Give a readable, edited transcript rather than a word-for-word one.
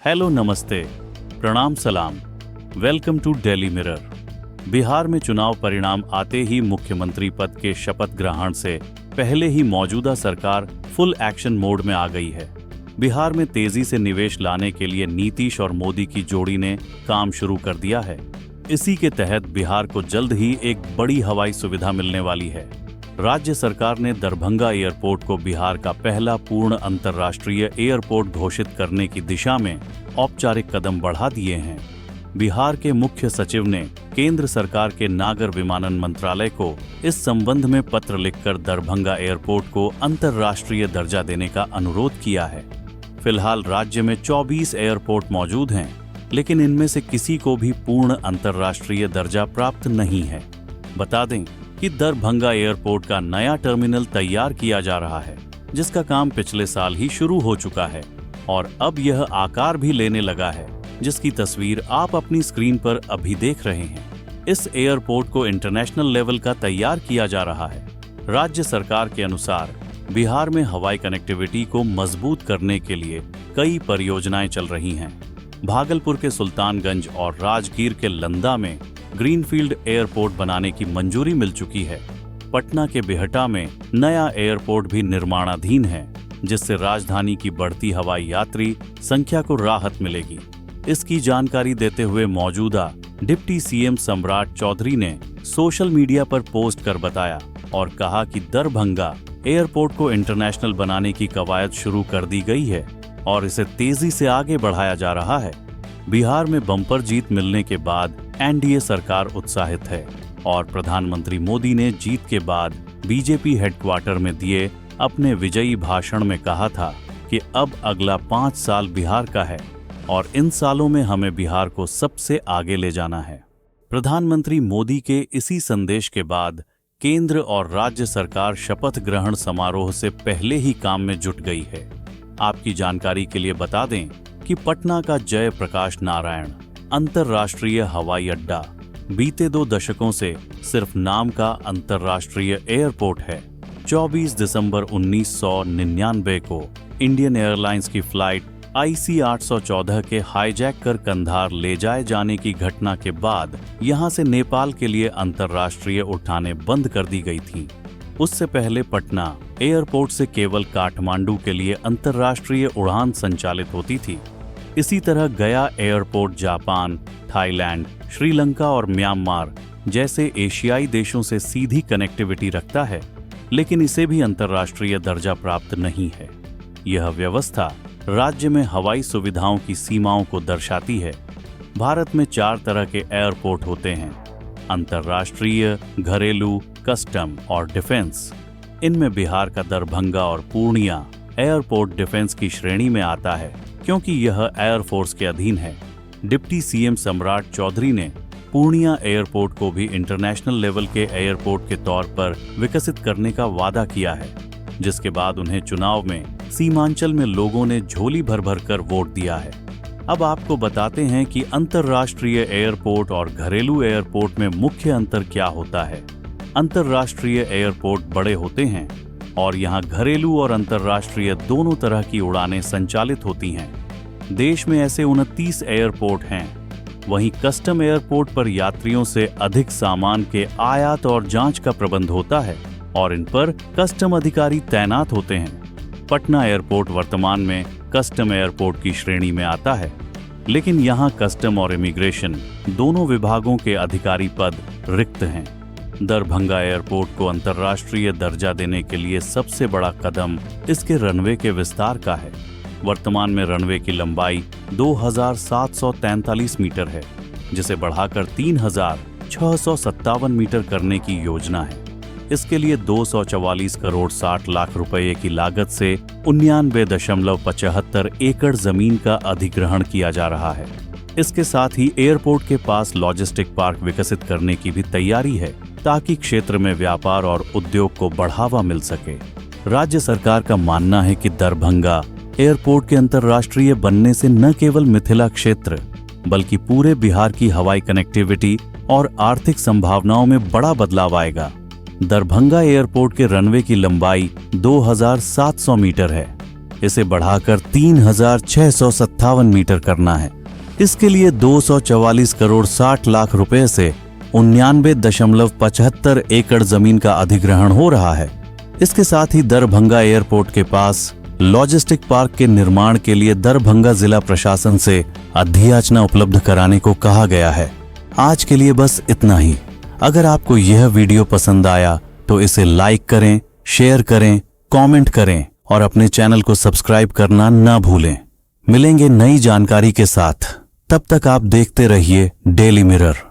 Hello, नमस्ते, प्रणाम, सलाम। Welcome to Delhi mirror. Bihar में चुनाव परिणाम आते ही मुख्यमंत्री पद के शपथ ग्रहण से पहले ही मौजूदा सरकार फुल एक्शन मोड में आ गई है। बिहार में तेजी से निवेश लाने के लिए नीतीश और मोदी की जोड़ी ने काम शुरू कर दिया है। इसी के तहत बिहार को जल्द ही एक बड़ी हवाई सुविधा मिलने वाली है। राज्य सरकार ने दरभंगा एयरपोर्ट को बिहार का पहला पूर्ण अंतर्राष्ट्रीय एयरपोर्ट घोषित करने की दिशा में औपचारिक कदम बढ़ा दिए हैं। बिहार के मुख्य सचिव ने केंद्र सरकार के नागर विमानन मंत्रालय को इस संबंध में पत्र लिखकर दरभंगा एयरपोर्ट को अंतर्राष्ट्रीय दर्जा देने का अनुरोध किया है। फिलहाल राज्य में 24 एयरपोर्ट मौजूद हैं, लेकिन इनमें से किसी को भी पूर्ण अंतर्राष्ट्रीय दर्जा प्राप्त नहीं है। बता दें कि दरभंगा एयरपोर्ट का नया टर्मिनल तैयार किया जा रहा है, जिसका काम पिछले साल ही शुरू हो चुका है और अब यह आकार भी लेने लगा है, जिसकी तस्वीर आप अपनी स्क्रीन पर अभी देख रहे हैं। इस एयरपोर्ट को इंटरनेशनल लेवल का तैयार किया जा रहा है। राज्य सरकार के अनुसार बिहार में हवाई कनेक्टिविटी को मजबूत करने के लिए कई परियोजनाएं चल रही हैं। भागलपुर के सुल्तानगंज और राजगीर के लंदा में ग्रीनफील्ड एयरपोर्ट बनाने की मंजूरी मिल चुकी है। पटना के बिहटा में नया एयरपोर्ट भी निर्माणाधीन है, जिससे राजधानी की बढ़ती हवाई यात्री संख्या को राहत मिलेगी। इसकी जानकारी देते हुए मौजूदा डिप्टी सीएम सम्राट चौधरी ने सोशल मीडिया पर पोस्ट कर बताया और कहा कि दरभंगा एयरपोर्ट को इंटरनेशनल बनाने की कवायद शुरू कर दी गई है और इसे तेजी से आगे बढ़ाया जा रहा है। बिहार में बम्पर जीत मिलने के बाद एनडीए सरकार उत्साहित है और प्रधानमंत्री मोदी ने जीत के बाद बीजेपी हेडक्वार्टर में दिए अपने विजयी भाषण में कहा था कि अब अगला 5 साल बिहार का है और इन सालों में हमें बिहार को सबसे आगे ले जाना है। प्रधानमंत्री मोदी के इसी संदेश के बाद केंद्र और राज्य सरकार शपथ ग्रहण समारोह से पहले ही काम में जुट गई है। आपकी जानकारी के लिए बता दें कि पटना का जय प्रकाश नारायण अंतर्राष्ट्रीय हवाई अड्डा बीते 2 दशकों से सिर्फ नाम का अंतर्राष्ट्रीय एयरपोर्ट है। 24 दिसंबर 1999 को इंडियन एयरलाइंस की फ्लाइट IC 814 के हाईजैक कर कंधार ले जाए जाने की घटना के बाद यहां से नेपाल के लिए अंतर्राष्ट्रीय उड़ानें बंद कर दी गई थीं। उससे पहले पटना एयरपोर्ट से केवल काठमांडू के लिए अंतर्राष्ट्रीय उड़ान संचालित होती थी। इसी तरह गया एयरपोर्ट जापान, थाईलैंड, श्रीलंका और म्यांमार जैसे एशियाई देशों से सीधी कनेक्टिविटी रखता है, लेकिन इसे भी अंतर्राष्ट्रीय दर्जा प्राप्त नहीं है। यह व्यवस्था राज्य में हवाई सुविधाओं की सीमाओं को दर्शाती है। भारत में 4 तरह के एयरपोर्ट होते हैं: अंतर्राष्ट्रीय, घरेलू, कस्टम और डिफेंस। इनमें बिहार का दरभंगा और पूर्णिया एयरपोर्ट डिफेंस की श्रेणी में आता है, क्योंकि यह एयरफोर्स के अधीन है। डिप्टी सीएम सम्राट चौधरी ने पूर्णिया एयरपोर्ट को भी इंटरनेशनल लेवल के एयरपोर्ट के तौर पर विकसित करने का वादा किया है, जिसके बाद उन्हें चुनाव में सीमांचल में लोगों ने झोली भर भर कर वोट दिया है। अब आपको बताते हैं कि अंतर्राष्ट्रीय एयरपोर्ट और घरेलू एयरपोर्ट में मुख्य अंतर क्या होता है। अंतर्राष्ट्रीय एयरपोर्ट बड़े होते हैं और यहाँ घरेलू और अंतर्राष्ट्रीय दोनों तरह की उड़ानें संचालित होती हैं। देश में ऐसे 29 एयरपोर्ट हैं। वहीं कस्टम एयरपोर्ट पर यात्रियों से अधिक सामान के आयात और जांच का प्रबंध होता है और इन पर कस्टम अधिकारी तैनात होते हैं। पटना एयरपोर्ट वर्तमान में कस्टम एयरपोर्ट की श्रेणी में आता है, लेकिन यहाँ कस्टम और इमिग्रेशन दोनों विभागों के अधिकारी पद रिक्त हैं। दरभंगा एयरपोर्ट को अंतर्राष्ट्रीय दर्जा देने के लिए सबसे बड़ा कदम इसके रनवे के विस्तार का है। वर्तमान में रनवे की लंबाई 2743 मीटर है, जिसे बढ़ाकर 3657 मीटर करने की योजना है। इसके लिए 244 करोड़ 60 लाख रुपए की लागत से 99.75 एकड़ जमीन का अधिग्रहण किया जा रहा है। इसके साथ ही एयरपोर्ट के पास लॉजिस्टिक पार्क विकसित करने की भी तैयारी है, ताकि क्षेत्र में व्यापार और उद्योग को बढ़ावा मिल सके। राज्य सरकार का मानना है कि दरभंगा एयरपोर्ट के अंतर्राष्ट्रीय बनने से न केवल मिथिला क्षेत्र बल्कि पूरे बिहार की हवाई कनेक्टिविटी और आर्थिक संभावनाओं में बड़ा बदलाव आएगा। दरभंगा एयरपोर्ट के रनवे की लंबाई 2700 मीटर है। इसे बढ़ाकर 3,657 मीटर करना है। इसके लिए 244 करोड़ 60 लाख रुपए से 99.75 एकड़ जमीन का अधिग्रहण हो रहा है। इसके साथ ही दरभंगा एयरपोर्ट के पास लॉजिस्टिक पार्क के निर्माण के लिए दरभंगा जिला प्रशासन से अधियाचना उपलब्ध कराने को कहा गया है। आज के लिए बस इतना ही। अगर आपको यह वीडियो पसंद आया तो इसे लाइक करें, शेयर करें, कमेंट करें और अपने चैनल को सब्सक्राइब करना ना भूलें। मिलेंगे नई जानकारी के साथ। तब तक आप देखते रहिए डेली मिरर।